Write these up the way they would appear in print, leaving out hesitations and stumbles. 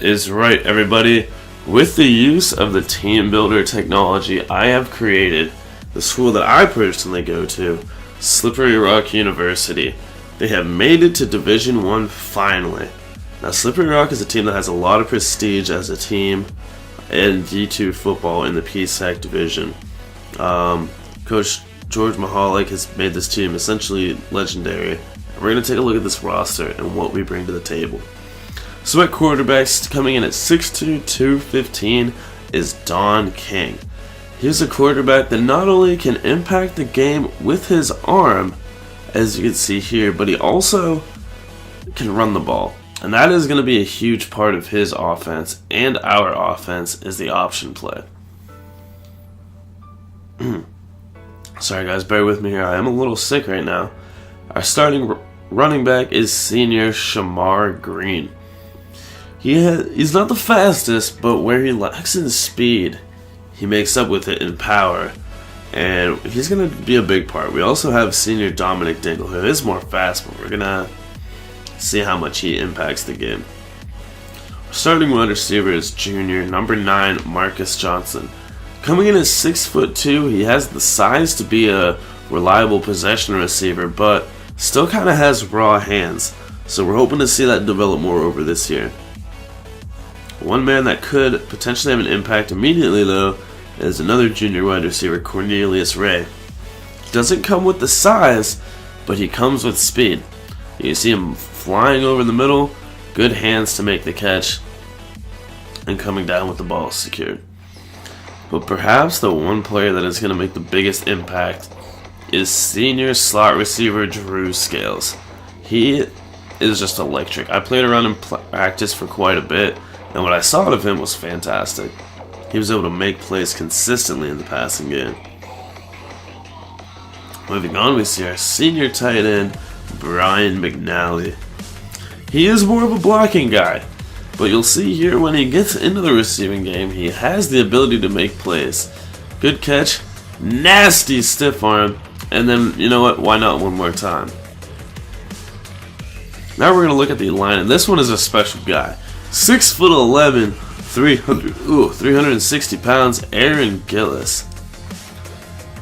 That is right, everybody. With the use of the TeamBuilder technology, I have created the school that I personally go to, Slippery Rock University. They have made it to Division 1 finally. Now, Slippery Rock is a team that has a lot of prestige as a team in D2 football in the PSAC division. Coach George Mahalik has made this team essentially legendary. We're going to take a look at this roster and what we bring to the table. So at quarterbacks, coming in at 6'2", 215 is Don King. He's a quarterback that not only can impact the game with his arm, as you can see here, but he also can run the ball. And that is going to be a huge part of his offense, and our offense is the option play. Sorry guys, bear with me here. I am a little sick right now. Our starting running back is senior Shamar Green. He's not the fastest, but where he lacks in speed, he makes up with it in power. And he's going to be a big part. We also have senior Dominic Dingle, who is more fast, but we're going to see how much he impacts the game. Our starting wide receiver is junior, number 9, Marcus Johnson. Coming in at 6'2", he has the size to be a reliable possession receiver, but still kind of has raw hands. So we're hoping to see that develop more over this year. One man that could potentially have an impact immediately, though, is another junior wide receiver, Cornelius Ray. He doesn't come with the size, but he comes with speed. You see him flying over the middle, good hands to make the catch, and coming down with the ball secured. But perhaps the one player that is going to make the biggest impact is senior slot receiver Drew Scales. He is just electric. I played around in practice for quite a bit, and what I saw of him was fantastic. He was able to make plays consistently in the passing game. Moving on, we see our senior tight end, Brian McNally. He is more of a blocking guy, but you'll see here when he gets into the receiving game, he has the ability to make plays. Good catch, nasty stiff arm, and then, you know what, why not one more time? Now we're going to look at the line, and this one is a special guy. 6'11", 360 pounds, Aaron Gillis.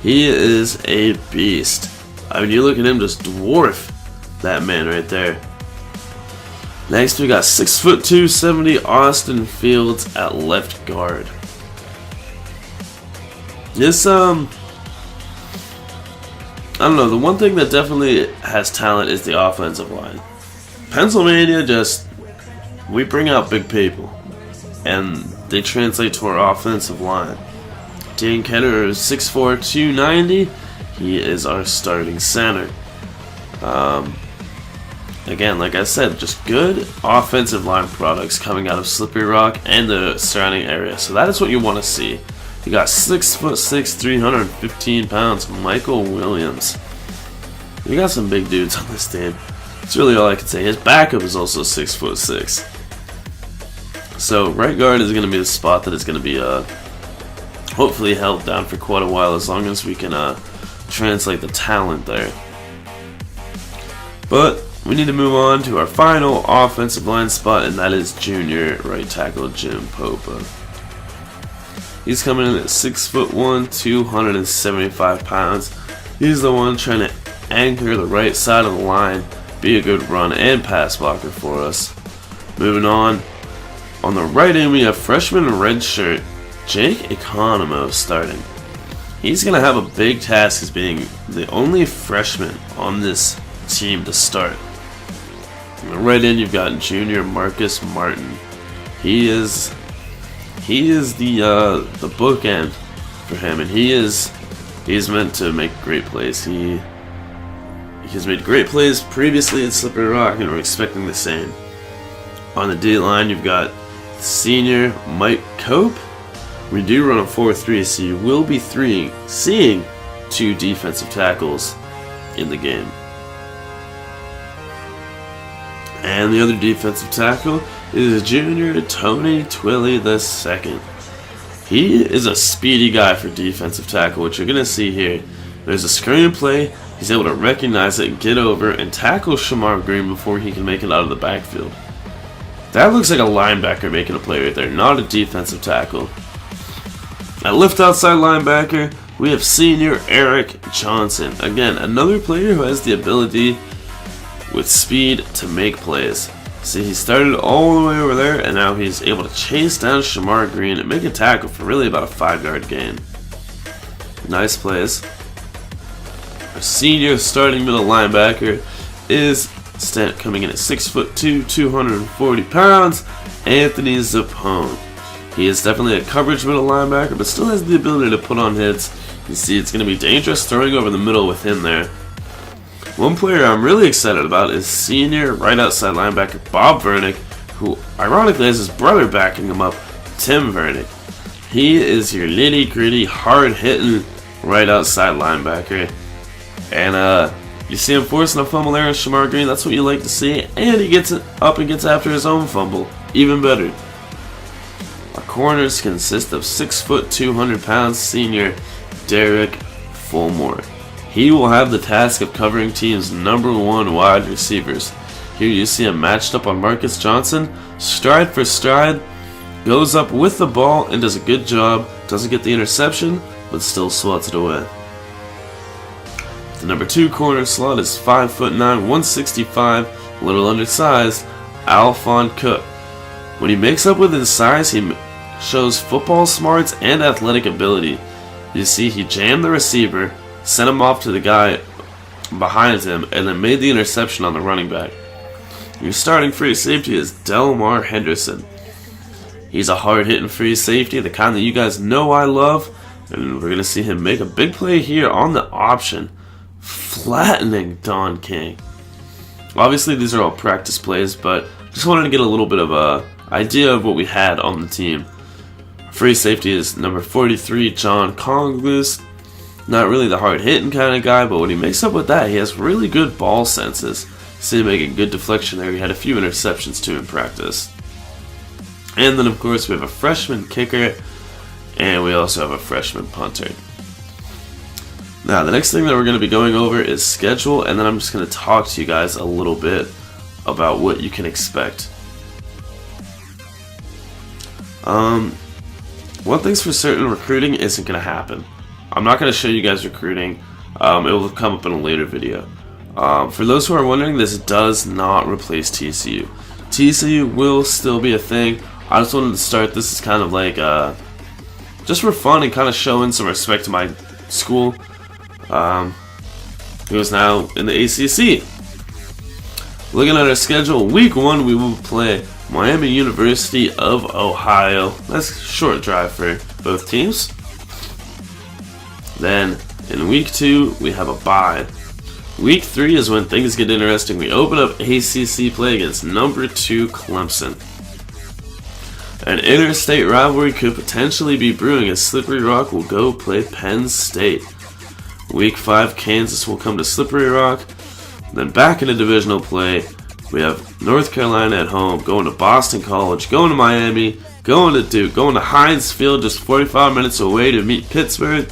He is a beast. I mean, you look at him, just dwarf that man right there. Next, we got 6'2", 70 Austin Fields at left guard. This, I don't know, the one thing that definitely has talent is the offensive line. Pennsylvania we bring out big people, and they translate to our offensive line. Dan Kenner is 6'4", 290. He is our starting center. Again, like I said, just good offensive line products coming out of Slippery Rock and the surrounding area. So that is what you want to see. You got 6'6", 315 pounds, Michael Williams. You got some big dudes on this team. That's really all I can say. His backup is also 6'6". So right guard is going to be the spot that is going to be hopefully held down for quite a while, as long as we can translate the talent there. But we need to move on to our final offensive line spot, and that is junior right tackle Jim Popa. He's coming in at 6'1", 275 pounds. He's the one trying to anchor the right side of the line, be a good run and pass blocker for us. Moving on the right end, we have freshman redshirt Jake Economou starting. He's going to have a big task as being the only freshman on this team to start. On the right end, you've got junior Marcus Martin. He is the bookend for him, and he's meant to make great plays. He has made great plays previously at Slippery Rock, and we're expecting the same. On the D line, you've got senior Mike Cope. We do run a 4-3, so you will be seeing 2 defensive tackles in the game. And the other defensive tackle is junior Tony Twilley II. He is a speedy guy for defensive tackle, which you're going to see here. There's a screen play, he's able to recognize it, get over, and tackle Shamar Green before he can make it out of the backfield. That looks like a linebacker making a play right there, not a defensive tackle. At left outside linebacker, we have senior Eric Johnson. Again, another player who has the ability with speed to make plays. See, he started all the way over there, and now he's able to chase down Shamar Green and make a tackle for really about a 5-yard gain. Nice plays. Our senior starting middle linebacker is coming in at 6'2", 240 pounds, Anthony Zappone. He is definitely a coverage middle linebacker, but still has the ability to put on hits. You see, it's going to be dangerous throwing over the middle with him there. One player I'm really excited about is senior right outside linebacker Bob Vernick, who ironically has his brother backing him up, Tim Vernick. He is your nitty-gritty, hard-hitting right outside linebacker. And you see him forcing a fumble there on Shamar Green. That's what you like to see. And he gets up and gets after his own fumble. Even better. Our corners consist of 6', 200 pounds senior Derek Fulmore. He will have the task of covering teams' #1 wide receivers. Here you see him matched up on Marcus Johnson, stride for stride, goes up with the ball and does a good job. Doesn't get the interception, but still swats it away. The #2 corner slot is 5'9", 165, a little undersized, Alphon Cook. When he makes up with his size, he shows football smarts and athletic ability. You see, he jammed the receiver, sent him off to the guy behind him, and then made the interception on the running back. Your starting free safety is Delmar Henderson. He's a hard-hitting free safety, the kind that you guys know I love, and we're going to see him make a big play here on the option, flattening Don King. Obviously, these are all practice plays, but just wanted to get a little bit of a idea of what we had on the team. Free safety is number 43, John Conglus. Not really the hard-hitting kind of guy, but when he makes up with that, he has really good ball senses. See him making good deflection there. He had a few interceptions too in practice. And then, of course, we have a freshman kicker, and we also have a freshman punter. Now, the next thing that we're going to be going over is schedule, and then I'm just going to talk to you guys a little bit about what you can expect. One thing's for certain, recruiting isn't going to happen. I'm not going to show you guys recruiting. It will come up in a later video. For those who are wondering, this does not replace TCU. TCU will still be a thing. I just wanted to start this as kind of like just for fun and kind of showing some respect to my school. It was now in the ACC. Looking at our schedule, week 1 we will play Miami University of Ohio. That's a short drive for both teams. Then in week 2 we have a bye. Week 3 is when things get interesting. We open up ACC play against #2 Clemson. An interstate rivalry could potentially be brewing as Slippery Rock will go play Penn State. Week 5, Kansas will come to Slippery Rock. Then back into divisional play, we have North Carolina at home, going to Boston College, going to Miami, going to Duke, going to Heinz Field just 45 minutes away to meet Pittsburgh,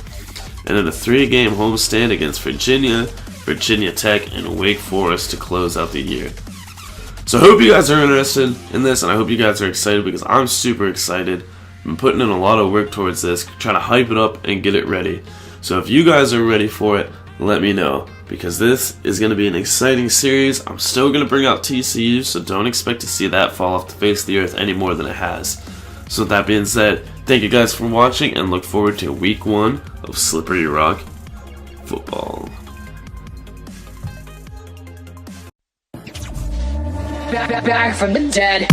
and then a 3-game homestand against Virginia, Virginia Tech, and Wake Forest to close out the year. So I hope you guys are interested in this, and I hope you guys are excited because I'm super excited. I'm putting in a lot of work towards this, trying to hype it up and get it ready. So if you guys are ready for it, let me know, because this is going to be an exciting series. I'm still going to bring out TCU, so don't expect to see that fall off the face of the earth any more than it has. So with that being said, thank you guys for watching, and look forward to week 1 of Slippery Rock football. Back from the dead.